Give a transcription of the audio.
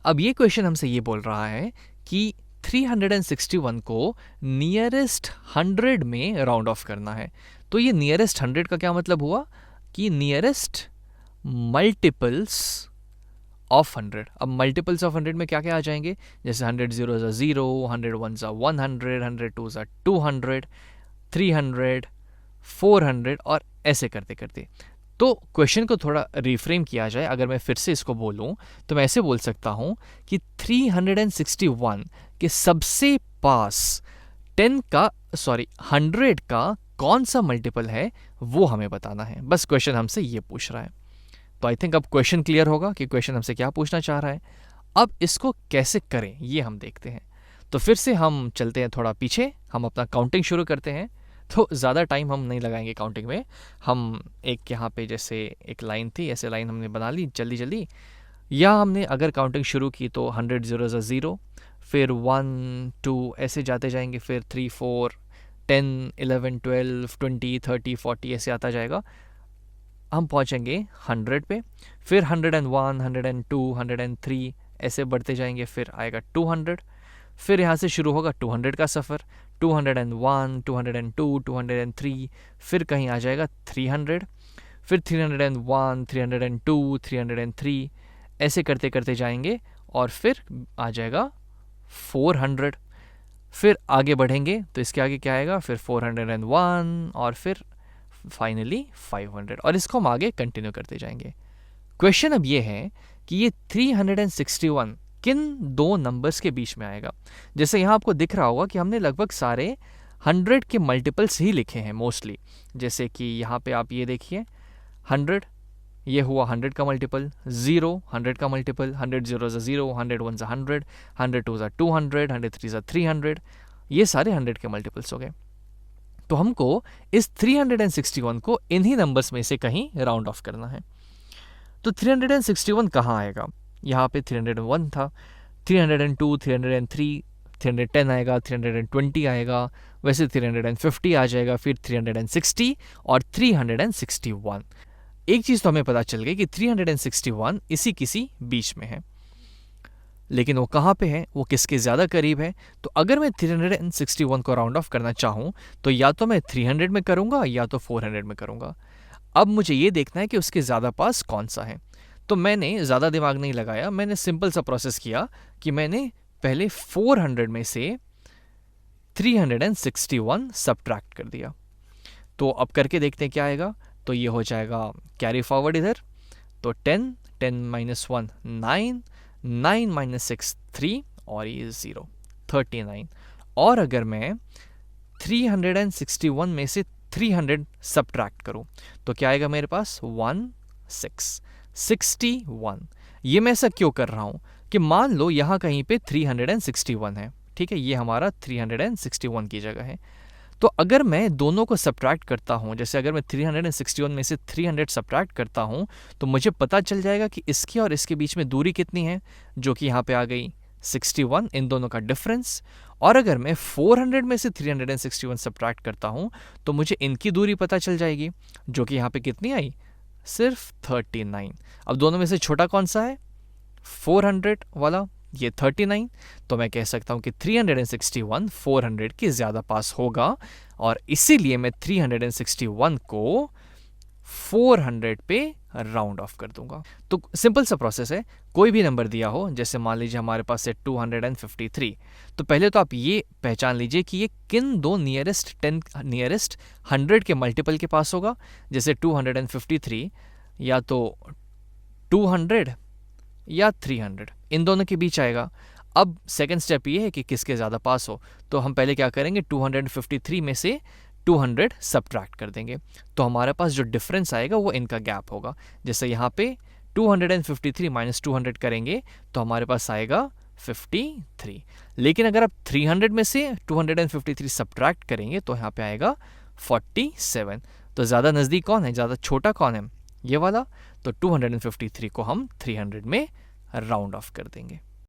अब ये क्वेश्चन हमसे ये बोल रहा है कि 361 को नियरेस्ट 100 में राउंड ऑफ करना है। तो ये नियरेस्ट 100 का क्या मतलब हुआ कि नियरेस्ट मल्टीपल्स ऑफ 100। अब मल्टीपल्स ऑफ 100 में क्या क्या आ जाएंगे, जैसे 100 ज़ीरो ज़ा 0, 100 वन ज़ा 100, 100 टू ज़ा 200, 300, 400 और ऐसे करते करते। तो क्वेश्चन को थोड़ा रिफ्रेम किया जाए, अगर मैं फिर से इसको बोलूं तो मैं ऐसे बोल सकता हूं कि 361 के सबसे पास 100 का कौन सा मल्टीपल है वो हमें बताना है। बस क्वेश्चन हमसे ये पूछ रहा है। तो आई थिंक अब क्वेश्चन क्लियर होगा कि क्वेश्चन हमसे क्या पूछना चाह रहा है। अब इसको कैसे करें ये हम देखते हैं। तो फिर से हम चलते हैं थोड़ा पीछे, हम अपना काउंटिंग शुरू करते हैं। तो ज़्यादा टाइम हम नहीं लगाएंगे काउंटिंग में। हम एक यहाँ पे जैसे एक लाइन थी, ऐसे लाइन हमने बना ली जल्दी जल्दी। या हमने अगर काउंटिंग शुरू की तो 100 ज़ीरो ज़ा 0, फिर 1 2 ऐसे जाते जाएंगे, फिर 3 4 10 11 12 20 30 40 ऐसे आता जाएगा। हम पहुँचेंगे 100 पे, फिर 101 102 103 ऐसे बढ़ते जाएंगे, फिर आएगा 200, फिर यहाँ से शुरू होगा 200 का सफ़र, 201 202 203, फिर कहीं आ जाएगा 300, फिर 301 302 303 ऐसे करते करते जाएंगे और फिर आ जाएगा 400। फिर आगे बढ़ेंगे तो इसके आगे क्या आएगा, फिर 401 और फिर फाइनली 500, और इसको हम आगे कंटिन्यू करते जाएंगे। क्वेश्चन अब ये है कि ये 361 किन दो नंबर्स के बीच में आएगा। जैसे यहाँ आपको दिख रहा होगा कि हमने लगभग सारे 100 के मल्टीपल्स ही लिखे हैं मोस्टली। जैसे कि यहाँ पे आप ये देखिए 100, ये हुआ 100 का मल्टीपल, 0 100 का मल्टीपल, 100 ज़ीरो ज़ा 0, 100 वन ज़ा 100, 100 टू ज़ा 200, 100 थ्री ज़ा 300, ये सारे 100 के मल्टीपल्स हो गए। तो हमको इस 361 को इन्हीं नंबर्स में से कहीं राउंड ऑफ करना है। तो 361 कहाँ आएगा, यहाँ पे 301 था, 302 303 310 आएगा, 320 आएगा, वैसे 350 आ जाएगा, फिर 360 और 361। एक चीज़ तो हमें पता चल गई कि 361 इसी किसी बीच में है, लेकिन वो कहाँ पे है, वो किसके ज़्यादा करीब है। तो अगर मैं 361 को राउंड ऑफ करना चाहूँ तो या तो मैं 300 में करूँगा या तो 400 में करूँगा। अब मुझे ये देखना है कि उसके ज़्यादा पास कौन सा है। तो मैंने ज़्यादा दिमाग नहीं लगाया, मैंने सिंपल सा प्रोसेस किया कि मैंने पहले 400 में से 361 सब्ट्रैक्ट कर दिया। तो अब करके देखते हैं क्या आएगा। तो ये हो जाएगा कैरी फॉरवर्ड इधर, तो 10 10 माइनस 1 9 9 माइनस 6 3 और ये 0 39। और अगर मैं 361 में से 300 सब्ट्रैक्ट करूं तो क्या आएगा मेरे पास 61। ये मैं ऐसा क्यों कर रहा हूं कि मान लो यहाँ कहीं पे 361 है, ठीक है, ये हमारा 361 की जगह है। तो अगर मैं दोनों को सब्ट्रैक्ट करता हूँ, जैसे अगर मैं 361 में से 300 सब्ट्रैक्ट करता हूँ तो मुझे पता चल जाएगा कि इसके और इसके बीच में दूरी कितनी है, जो कि यहाँ पे आ गई 61, इन दोनों का डिफरेंस। और अगर मैं 400 में से 361 सब्ट्रैक्ट करता हूँ तो मुझे इनकी दूरी पता चल जाएगी, जो कि यहाँ पे कितनी आई, सिर्फ 39। अब दोनों में से छोटा कौन सा है, 400 वाला, ये 39। तो मैं कह सकता हूँ कि 361 400 के ज़्यादा पास होगा, और इसीलिए मैं 361 को 400 पे राउंड ऑफ कर दूंगा। तो सिंपल सा प्रोसेस है, कोई भी नंबर दिया हो, जैसे मान लीजिए हमारे पास है 253, तो पहले तो आप ये पहचान लीजिए कि ये किन दो नियरेस्ट 100 के मल्टीपल के पास होगा। जैसे 253 या तो 200 या 300, इन दोनों के बीच आएगा। अब सेकंड स्टेप ये है कि किसके ज़्यादा पास हो। तो हम पहले क्या करेंगे, 253 में से 200 सब्ट्रैक्ट कर देंगे, तो हमारे पास जो डिफरेंस आएगा वो इनका गैप होगा। जैसे यहाँ पे 253 माइनस 200 करेंगे तो हमारे पास आएगा 53। लेकिन अगर आप 300 में से 253 सब्ट्रैक्ट करेंगे तो यहाँ पे आएगा 47। तो ज़्यादा नज़दीक कौन है, ज़्यादा छोटा कौन है, ये वाला। तो 253 को हम 300 में राउंड ऑफ कर देंगे।